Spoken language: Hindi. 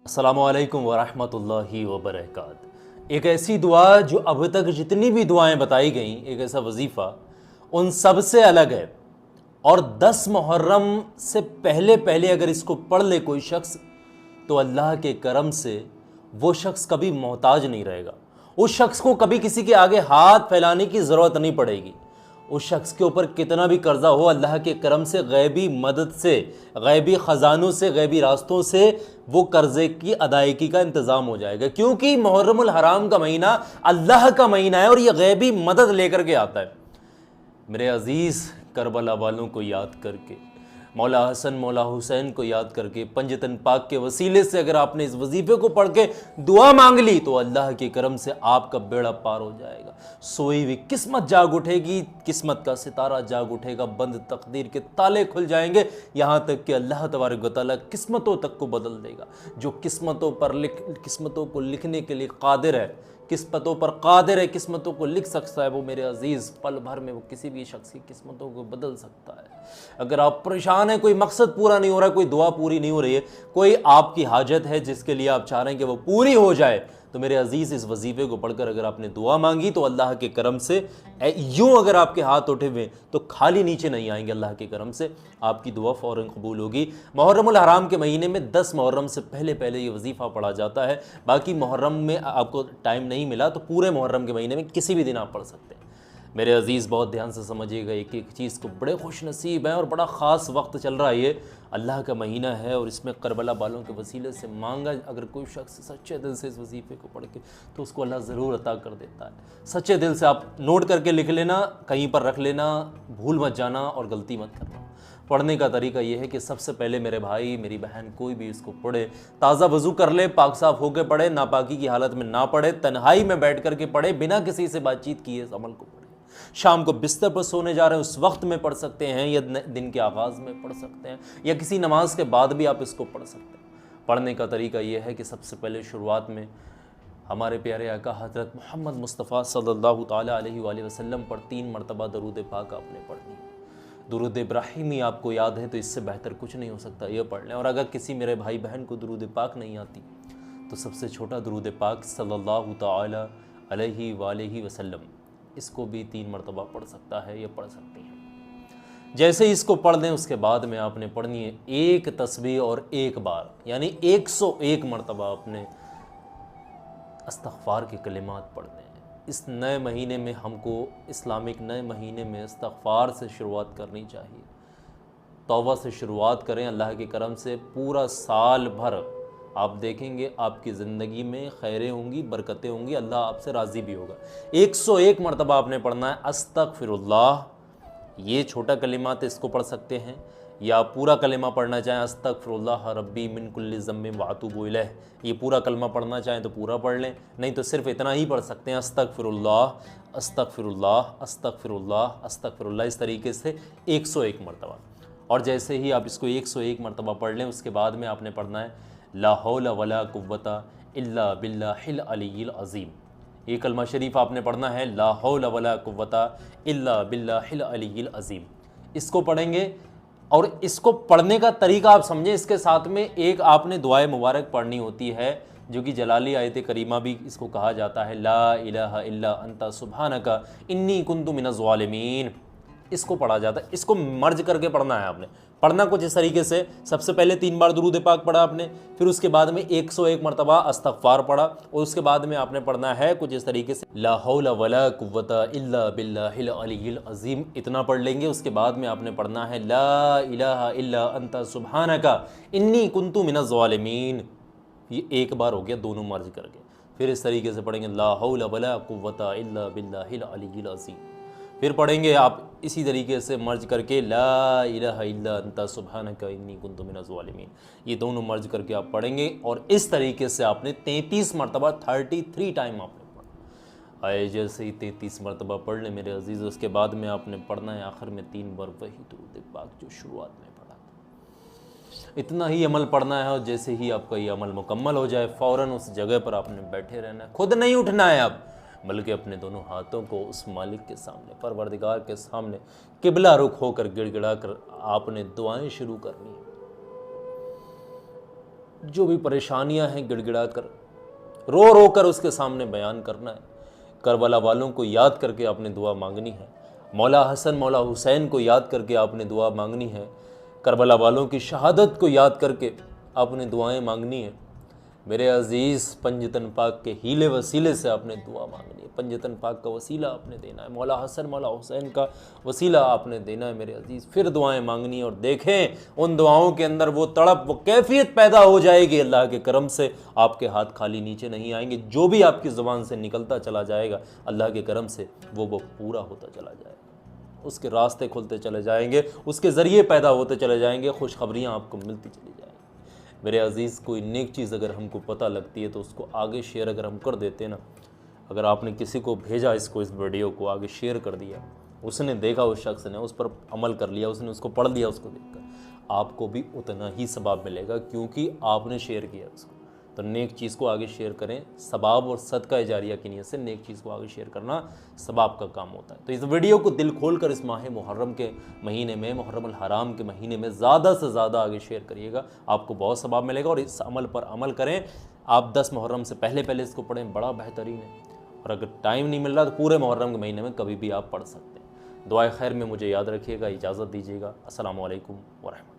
अस्सलामुअलैकुम वरहमतुल्लाहि वबरकात। एक ऐसी दुआ जो अब तक जितनी भी दुआएं बताई गईं, एक ऐसा वजीफ़ा उन सब से अलग है। और 10 मुहर्रम से पहले पहले अगर इसको पढ़ ले कोई शख्स तो अल्लाह के करम से वो शख्स कभी मोहताज नहीं रहेगा। उस शख्स को कभी किसी के आगे हाथ फैलाने की ज़रूरत नहीं पड़ेगी। उस शख्स के ऊपर कितना भी कर्जा हो, अल्लाह के करम से गैबी मदद से, गैबी ख़जानों से, गैबी रास्तों से वो कर्ज़े की अदायगी का इंतज़ाम हो जाएगा। क्योंकि मुहर्रमुल हराम का महीना अल्लाह का महीना है और ये गैबी मदद लेकर के आता है। मेरे अज़ीज़, करबला वालों को याद करके, मौला हसन मौला हुसैन को याद करके, पंजतन पाक के वसीले से अगर आपने इस वजीफ़े को पढ़ के दुआ मांग ली तो अल्लाह के करम से आपका बेड़ा पार हो जाएगा। सोई हुई किस्मत जाग उठेगी, किस्मत का सितारा जाग उठेगा, बंद तकदीर के ताले खुल जाएंगे, यहाँ तक कि अल्लाह तबारक व तआला किस्मतों तक को बदल देगा। जो किस्मतों को लिखने के लिए कादिर है, किस्मतों पर कादिर है, किस्मतों को लिख सकता है, वो मेरे अजीज़ पल भर में वो किसी भी शख्स की किस्मतों को बदल सकता है। अगर आप परेशान हैं, कोई मकसद पूरा नहीं हो रहा है, कोई दुआ पूरी नहीं हो रही है, कोई आपकी हाजत है जिसके लिए आप चाह रहे हैं कि वो पूरी हो जाए, तो मेरे अजीज़ इस वजीफ़े को पढ़कर अगर आपने दुआ मांगी तो अल्लाह के करम से यूँ अगर आपके हाथ उठे हुए तो खाली नीचे नहीं आएंगे। अल्लाह के करम से आपकी दुआ फ़ौरन कबूल होगी। मुहर्रमुल हराम के महीने में 10 मुहर्रम से पहले पहले ये वजीफ़ा पढ़ा जाता है। बाकी मुहर्रम में आपको टाइम नहीं मिला तो पूरे मुहर्रम के महीने में किसी भी दिन आप पढ़ सकते हैं। मेरे अज़ीज़, बहुत ध्यान से समझिएगा, एक एक चीज़ को, बड़े खुश नसीब हैं और बड़ा ख़ास वक्त चल रहा है। ये अल्लाह का महीना है और इसमें करबला वालों के वसीले से मांगा अगर कोई शख्स सच्चे दिल से इस वजीफ़े को पढ़ के तो उसको अल्लाह ज़रूर अता कर देता है। सच्चे दिल से आप नोट करके लिख लेना, कहीं पर रख लेना, भूल मत जाना और गलती मत करना। पढ़ने का तरीका यह है कि सबसे पहले मेरे भाई मेरी बहन कोई भी इसको पढ़े, ताज़ा वज़ू कर ले, पाक साफ होकर पढ़े, नापाकी की हालत में ना पढ़े, तन्हाई में बैठ करके पढ़े, बिना किसी से बातचीत किए इस अमल को पढ़े। शाम को बिस्तर पर सोने जा रहे हैं उस वक्त में पढ़ सकते हैं, या दिन के आगाज़ में पढ़ सकते हैं, या किसी नमाज के बाद भी आप इसको पढ़ सकते हैं। पढ़ने का तरीका यह है कि सबसे पहले शुरुआत में हमारे प्यारे आका हज़रत मोहम्मद मुस्तफ़ा सल्लल्लाहु ताला अलैहि वसल्लम पर 3 मरतबा दरूद पाक आपने पढ़नी है। दुरूद इब्राहिमी आपको याद है तो इससे बेहतर कुछ नहीं हो सकता, ये पढ़ लें। और अगर किसी मेरे भाई बहन को दुरूद पाक नहीं आती तो सबसे छोटा दुरूद पाक सल्लल्लाहु ताला अलैहि वसल्लम, इसको भी 3 मरतबा पढ़ सकता है या पढ़ सकती हैं। जैसे ही इसको पढ़ दें उसके बाद में आपने पढ़नी है एक तस्बीह और एक बार, यानी 101 मरतबा आपने इस्तग़फ़ार के कलिमात पढ़ने हैं। इस नए महीने में हमको, इस्लामिक नए महीने में इस्तग़फ़ार से शुरुआत करनी चाहिए। तौबा से शुरुआत करें। अल्लाह के करम से पूरा साल भर आप देखेंगे आपकी ज़िंदगी में खैरें होंगी, बरकतें होंगी, अल्लाह आपसे राज़ी भी होगा। 101 मरतबा आपने पढ़ना है अस्तग़फ़िरुल्लाह। ये छोटा कलिमात है, इसको पढ़ सकते हैं, या पूरा कलिमा पढ़ना चाहें अस्तग़फ़िरुल्लाह रब्बी मिन कुल्लि ज़म्बिन व अतूबु इलैह, ये पूरा कलमा पढ़ना चाहें तो पूरा पढ़ लें, नहीं तो सिर्फ इतना ही पढ़ सकते हैं अस्तग़फ़िरुल्लाह अस्तग़फ़िरुल्लाह अस्तग़फ़िरुल्लाह अस्तग़फ़िरुल्लाह, इस तरीके से 101 मरतबा। और जैसे ही आप इसको 101 मरतबा पढ़ लें उसके बाद में आपने पढ़ना है ला हौला वला कुव्वता इल्ला बिल्लाहिल अलिय्यिल अज़ीम। ये कलमा शरीफ आपने पढ़ना है, ला हौला वला कुव्वता इल्ला बिल्लाहिल अलिय्यिल अज़ीम। इसको पढ़ेंगे और इसको पढ़ने का तरीका आप समझें। इसके साथ में एक आपने दुआए मुबारक पढ़नी होती है जो कि जलाली आयत करीमा भी इसको कहा जाता है, ला इलाहा इल्ला अंता सुब्हानका इन्नी कुन्तु मिनज़ ज़ालिमीन। इसको पढ़ा जाता है। इसको मर्ज करके पढ़ना है आपने। पढ़ना कुछ इस तरीके से, सबसे पहले 3 बार दुरूद पाक पढ़ा आपने, फिर उसके बाद में 101 मरतबा इस्तग़फ़ार पढ़ा, और उसके बाद में आपने पढ़ना है कुछ इस तरीके से ला हौला वला कुव्वता इल्ला बिल्लाहिल अलिय्यिल अज़ीम। इतना पढ़ लेंगे। उसके बाद में आपने पढ़ना है ला इलाहा इल्ला अंता सुब्हानका इन्नी कुन्तु मिनज़ ज़ालिमीन। ये एक बार हो गया दोनों मर्ज करके। फिर इस तरीके से पढ़ेंगे ला हौला वला कुव्वता इल्ला बिल्लाहिल अलिय्यिल अज़ीम। फिर पढ़ेंगे आप इसी तरीके से मर्ज करके ला इलाहा इल्ला अंता सुब्हानका इन्नी कुन्तु मिनज़ ज़ालिमीन। ये दोनों मर्ज करके आप पढ़ेंगे और इस तरीके से आपने 33 मरतबा 33 टाइम आपने पढ़ा। आए जैसे ही 33 मरतबा पढ़ लें मेरे अजीज़, उसके बाद में आपने पढ़ना है आखिर में 3 बार वही दुरूद पाक जो शुरुआत में पढ़ा था। इतना ही अमल पढ़ना है और जैसे ही आपका ये अमल मुकम्मल हो जाए फ़ौरन उस जगह पर आपने बैठे रहना है। खुद नहीं उठना है आप, बल्कि अपने दोनों हाथों को उस मालिक के सामने, परवरदिगार के सामने किबला रुख होकर गिड़गिड़ा कर आपने दुआएं शुरू करनी है। जो भी परेशानियां हैं गिड़गिड़ा कर रो रो कर उसके सामने बयान करना है। करबला वालों को याद करके आपने दुआ मांगनी है। मौला हसन मौला हुसैन को याद करके आपने दुआ मांगनी है। करबला वालों की शहादत को याद करके आपने दुआएं मांगनी है। मेरे अजीज़, पंजतन पाक के हीले वसीले से आपने दुआ मांगनी है। पंजतन पाक का वसीला आपने देना है, मौला हसन मौला हुसैन का वसीला आपने देना है मेरे अजीज़। फिर दुआएं मांगनी है और देखें उन दुआओं के अंदर वो तड़प, वो कैफियत पैदा हो जाएगी। अल्लाह के करम से आपके हाथ खाली नीचे नहीं आएंगे। जो भी आपकी ज़ुबान से निकलता चला जाएगा अल्लाह के करम से वो पूरा होता चला जाएगा। उसके रास्ते खुलते चले जाएंगे, उसके ज़रिए पैदा होते चले जाएंगे, खुशखबरियाँ आपको मिलती चली जाएंगी। मेरे अजीज़, कोई नेक चीज़ अगर हमको पता लगती है तो उसको आगे शेयर अगर हम कर देते ना, अगर आपने किसी को भेजा इसको, इस वीडियो को आगे शेयर कर दिया, उसने देखा, उस शख्स ने उस पर अमल कर लिया, उसने उसको पढ़ लिया, उसको देखकर आपको भी उतना ही सवाब मिलेगा क्योंकि आपने शेयर किया उसको। तो नेक चीज़ को आगे शेयर करें। सवाब और सदका जारिया की नीयत से नेक चीज़ को आगे शेयर करना सवाब का काम होता है। तो इस वीडियो को दिल खोल कर इस माह मुहर्रम के महीने में, मुहर्रम अल हराम के महीने में ज़्यादा से ज़्यादा आगे शेयर करिएगा, आपको बहुत सवाब मिलेगा। और इस अमल पर अमल करें। आप 10 मुहर्रम से पहले इसको पढ़ें, बड़ा बेहतरीन है। और अगर टाइम नहीं मिल रहा तो पूरे मुहर्रम के महीने में कभी भी आप पढ़ सकते हैं। दुआए खैर में मुझे याद रखिएगा, इजाज़त दीजिएगा। अस्सलामु अलैकुम व रहमतुल्लाह।